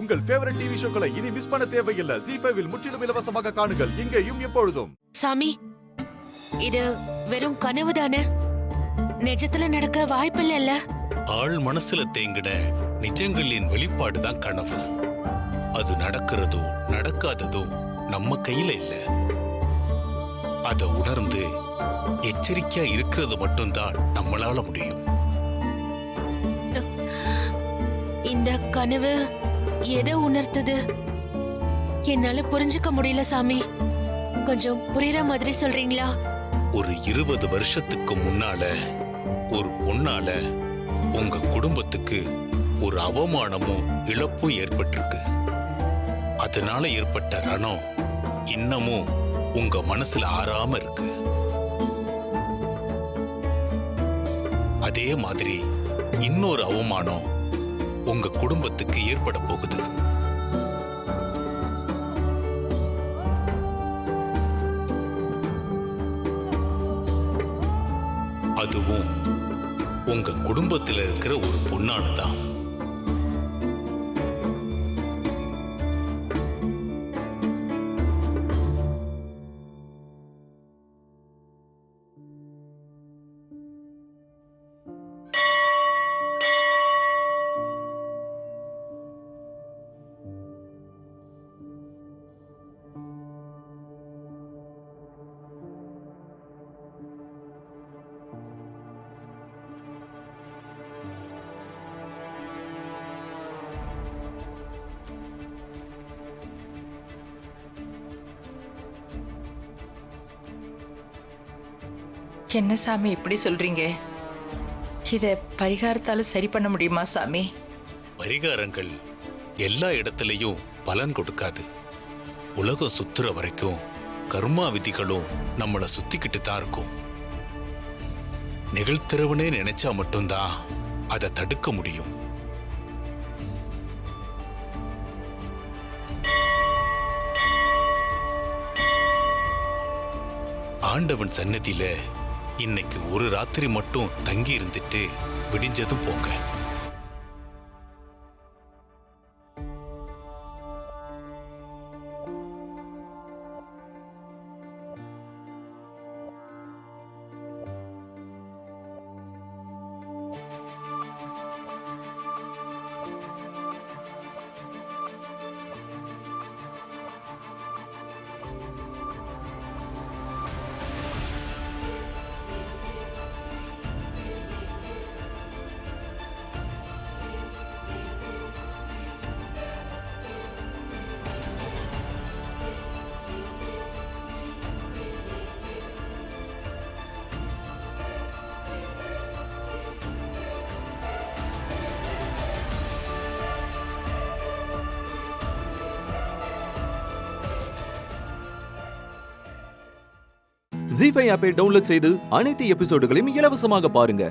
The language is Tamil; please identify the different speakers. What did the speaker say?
Speaker 1: உங்கள் ஃபேவரட் டிவி ஷோக்களை இனி மிஸ் பண்ண தேவையில்லை. ZEE5 இல் முற்றிலும் இலவசமாக காணுங்கள். இங்கேயும் எப்பொழுதும்.
Speaker 2: சாமி, இது வெறும் கனவுதானே? நிஜத்துல நடக்க வாய்ப்பில்லைல்ல?
Speaker 3: ஆள் மனசுல தேங்கின நிஜங்களின் வெளிப்பாடுதான் கனவு. அது நடக்கிறதோ நடக்காததோ நம்ம கையில இல்ல. அதை உணர்ந்து எச்சரிக்கையா இருக்கிறது மட்டும்தான் நம்மளால முடியும்.
Speaker 2: இந்த கனவு எதை உணர்த்துது? என்னால புரிஞ்சுக்க முடியல சாமி. கொஞ்சம் புரியுற மாதிரி சொல்றீங்களா?
Speaker 3: ஒரு 20 வருஷத்துக்கு முன்னால ஒரு பொண்ணால உங்க குடும்பத்துக்கு ஒரு அவமானமும் இழப்பும் ஏற்பட்டிருக்கு. அதனால ஏற்பட்ட ரணம் இன்னமும் உங்க மனசுல ஆறாம இருக்கு. அதே மாதிரி இன்னொரு அவமானம் உங்க குடும்பத்துக்கு ஏற்பட போகுது. அதுவும் உங்க குடும்பத்தில் இருக்கிற ஒரு பொண்ணானதான்.
Speaker 4: என்ன சாமி இப்படி சொல்றீங்க? இத பரிகாரத்தால சரி பண்ண முடியுமா சாமி?
Speaker 3: பரிகாரங்கள் எல்லா இடத்துலயும் பலன் கொடுக்காது. உலகம் சுத்துற வரைக்கும் கர்மா விதிகளும் நம்மளை சுத்திக்கிட்டு தான் இருக்கும். நிகழ்த்திறவனே நினைச்சா மட்டும்தான் அதை தடுக்க முடியும். ஆண்டவன் சன்னதியில இன்னைக்கு ஒரு ராத்திரி மட்டும் தங்கி இருந்துட்டு விடிஞ்சதும் போங்க.
Speaker 1: ZEE5 ஆப்பை டவுன்லோட் செய்து அனைத்து எபிசோடுகளையும் இலவசமாக பாருங்க.